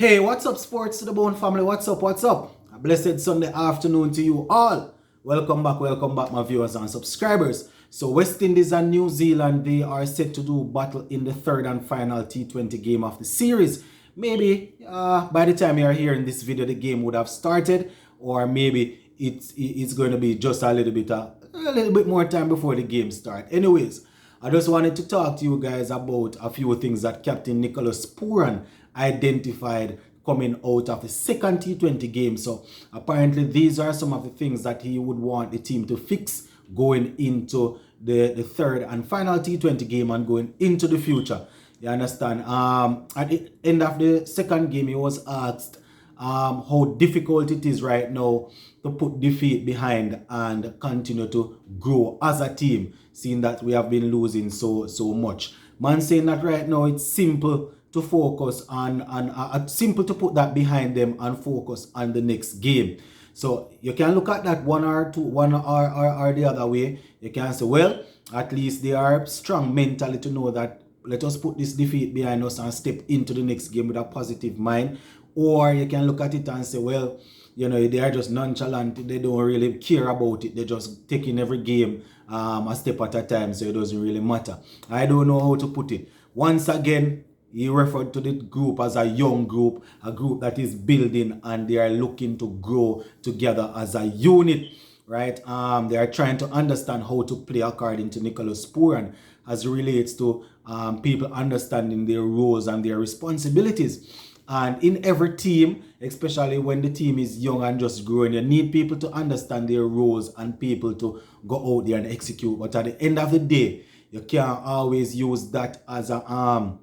Hey, what's up, Sports to the Bone family? What's up? What's up? A blessed Sunday afternoon to you all. Welcome back, my viewers and subscribers. So, West Indies and New Zealand, they are set to do battle in the third and final T20 game of the series. Maybe by the time you are hearing this video, the game would have started, or maybe it's going to be just a little bit more time before the game starts. Anyways, I just wanted to talk to you guys about a few things that Captain Nicholas Pooran identified coming out of the second T20 game. So apparently these are some of the things that he would want the team to fix going into the third and final T20 game and going into the future. You understand? At the end of the second game, he was asked how difficult it is right now to put defeat behind and continue to grow as a team, seeing that we have been losing so much. Man saying that right now it's simple to focus on, simple to put that behind them and focus on the next game. So you can look at that one or the other way. You can say, well, at least they are strong mentally to know that let us put this defeat behind us and step into the next game with a positive mind. Or you can look at it and say, well, you know, they are just nonchalant. They don't really care about it. They're just taking every game a step at a time, so it doesn't really matter. I don't know how to put it. Once again, he referred to the group as a young group, a group that is building and they are looking to grow together as a unit, right? They are trying to understand how to play according to Nicholas Pooran as it relates to people understanding their roles and their responsibilities. And in every team, especially when the team is young and just growing, you need people to understand their roles and people to go out there and execute. But at the end of the day, you can't always use that as an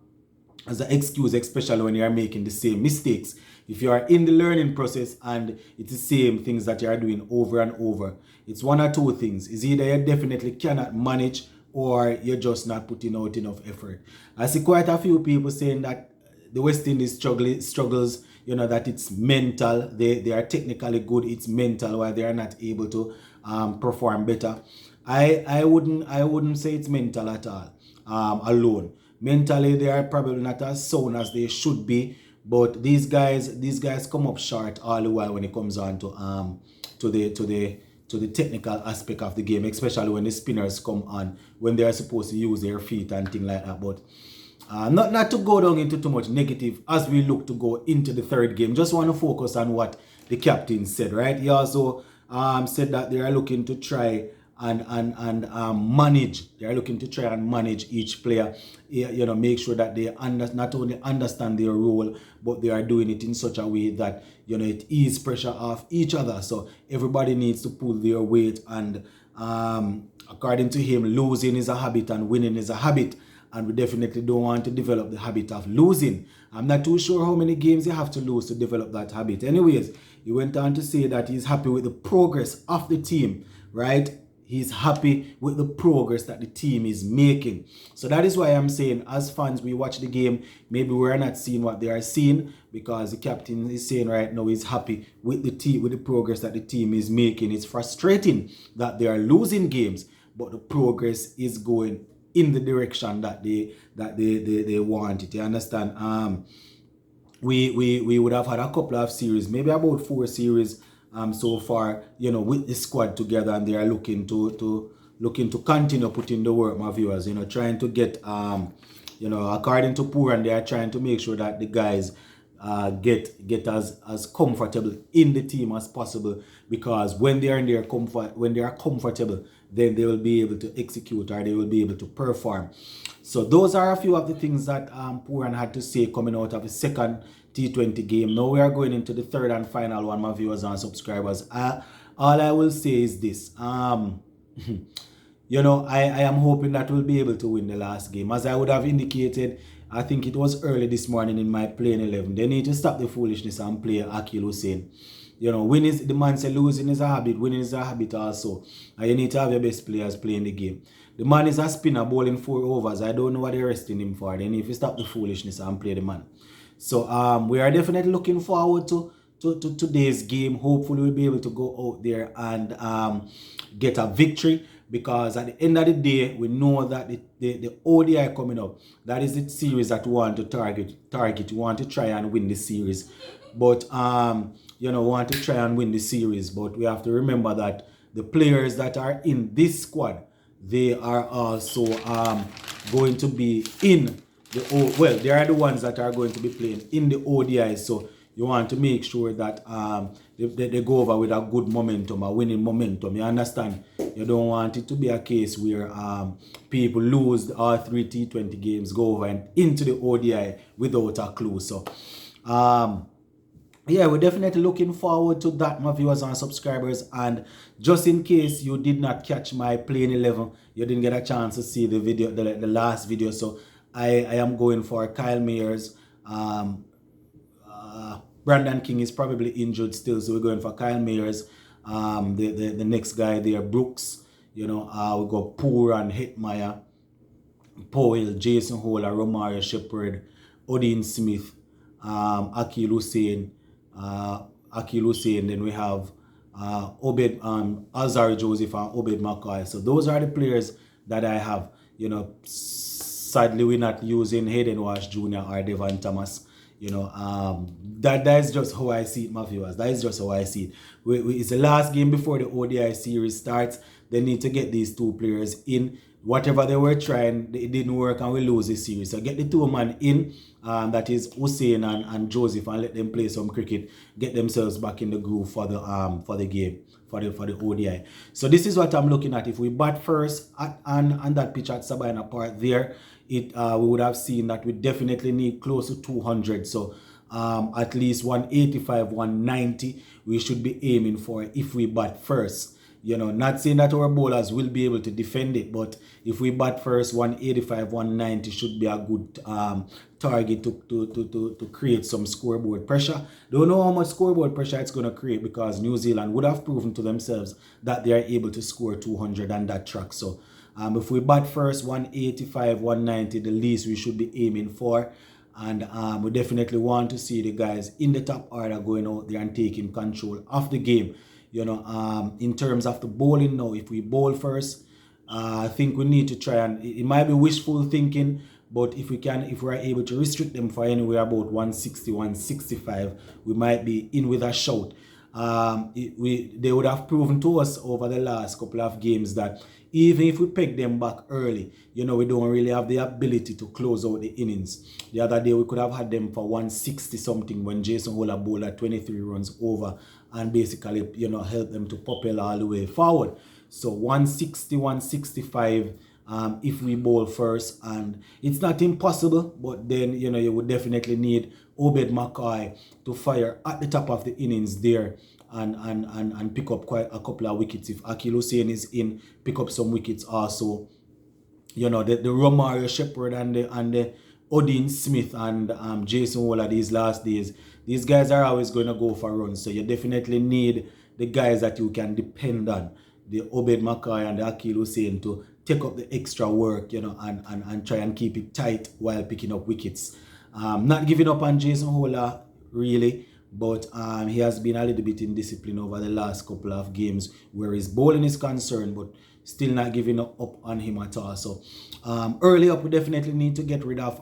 excuse, especially when you are making the same mistakes. If you are in the learning process and it's the same things that you are doing over and over, it's one or two things. It's either you definitely cannot manage or you're just not putting out enough effort. I see quite a few people saying that the West Indies struggles, you know, that it's mental. They are technically good, it's mental, why they are not able to perform better. I wouldn't say it's mental at all, alone. Mentally, they are probably not as sound as they should be, but these guys come up short all the while when it comes on to the technical aspect of the game, especially when the spinners come on, when they are supposed to use their feet and things like that. But not to go down into too much negative as we look to go into the third game. Just want to focus on what the captain said, right? He also said that they are looking to try and manage. They are looking to try and manage each player. You know, make sure that they not only understand their role, but they are doing it in such a way that, you know, it eases pressure off each other. So everybody needs to pull their weight. And according to him, losing is a habit and winning is a habit. And we definitely don't want to develop the habit of losing. I'm not too sure how many games you have to lose to develop that habit. Anyways, he went on to say that he's happy with the progress of the team, right? He's happy with the progress that the team is making. So that is why I'm saying, as fans, we watch the game, maybe we're not seeing what they are seeing, because the captain is saying right now he's happy with the team, with the progress that the team is making. It's frustrating that they are losing games, but the progress is going in the direction that they want it. You understand? We would have had a couple of series, maybe about 4 series so far, you know, with the squad together, and they are looking to continue putting the work, my viewers, you know, trying to get you know, according to Pooran, they are trying to make sure that the guys get as comfortable in the team as possible, because when they are in their comfort, when they are comfortable, then they will be able to execute, or they will be able to perform. So those are a few of the things that Pooran had to say coming out of the second T20 game. Now we are going into the third and final one, my viewers and subscribers. All I will say is this. You know, I am hoping that we'll be able to win the last game. As I would have indicated, I think it was early this morning in my playing 11. They need to stop the foolishness and play Akil Hussein. You know, the man said losing is a habit, winning is a habit also. And you need to have your best players playing the game. The man is a spinner bowling 4 overs. I don't know what they're resting him for. They need to stop the foolishness and play the man. So we are definitely looking forward to today's game. Hopefully we'll be able to go out there and get a victory. because at the end of the day, we know that the ODI coming up, that is the series that we want to target. We want to try and win the series. But, we want to try and win the series. But we have to remember that the players that are in this squad, they are also going to be in they are the ones that are going to be playing in the ODI. So you want to make sure that they go over with a good momentum, a winning momentum. You understand? You don't want it to be a case where people lose all 3 T20 games, go over and into the ODI without a clue. So yeah, we're definitely looking forward to that, my viewers and subscribers. And just in case you did not catch my playing 11, you didn't get a chance to see the video, the last video. So I am going for Kyle Mayers. Brandon King is probably injured still, so we're going for Kyle Mayers. The next guy there, Brooks. We got Poor and Hetmeyer, Powell, Jason Holler, Romario Shepherd, Odin Smith, Akil Hussein. Then we have Obed, Azari Joseph and Obed McCoy. So those are the players that I have. Sadly, we're not using Hayden Wash Jr. or Devon Thomas. That is just how I see it, my viewers. That is just how I see it. It's the last game before the ODI series starts. They need to get these two players in. Whatever they were trying, it didn't work and we lose this series. So get the two man in, that is Hussein and Joseph, and let them play some cricket, get themselves back in the groove for the game, for the ODI. So this is what I'm looking at. If we bat first on that pitch at Sabina Park there, we would have seen that we definitely need close to 200. So at least 185, 190 we should be aiming for if we bat first. Not saying that our bowlers will be able to defend it, but if we bat first, 185, 190 should be a good target to create some scoreboard pressure. Don't know how much scoreboard pressure it's going to create, because New Zealand would have proven to themselves that they are able to score 200 on that track. So if we bat first, 185, 190, the least we should be aiming for. And we definitely want to see the guys in the top order going out there and taking control of the game. In terms of the bowling now, if we bowl first, I think we need to try, and it might be wishful thinking, but if we're able to restrict them for anywhere about 160, 165, we might be in with a shout. They would have proven to us over the last couple of games that even if we peg them back early, we don't really have the ability to close out the innings. The other day we could have had them for 160 something when Jason Holler bowled at 23 runs over and basically help them to propel all the way forward. So 160, 165 if we bowl first, and it's not impossible, but then you would definitely need Obed McCoy to fire at the top of the innings there and pick up quite a couple of wickets. If Akil Hussein is in, pick up some wickets also. The Romario Shepherd and the Odin Smith and Jason Waller these last days, these guys are always going to go for runs. So you definitely need the guys that you can depend on, the Obed McCoy and the Akil Hussein, to take up the extra work, and try and keep it tight while picking up wickets. Not giving up on Jason Holler, really, but he has been a little bit indisciplined over the last couple of games where his bowling is concerned, but still not giving up on him at all. So early up, we definitely need to get rid of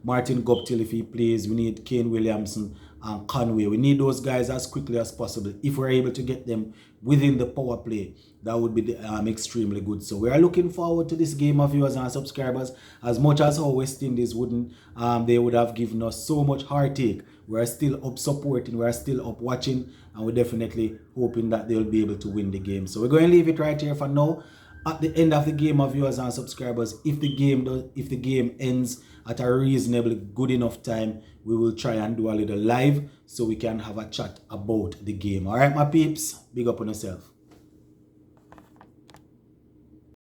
Martin Guptill if he plays. We need Kane Williamson and Conway. We need those guys as quickly as possible. If we're able to get them within the power play, that would be extremely good. So we are looking forward to this game, of viewers and subscribers. As much as how West Indies they would have given us so much heartache, we're still up supporting, we're still up watching, and we're definitely hoping that they'll be able to win the game. So we're going to leave it right here for now. At the end of the game, of viewers and subscribers, if the game ends at a reasonably good enough time, we will try and do a little live so we can have a chat about the game. All right, my peeps, big up on yourself.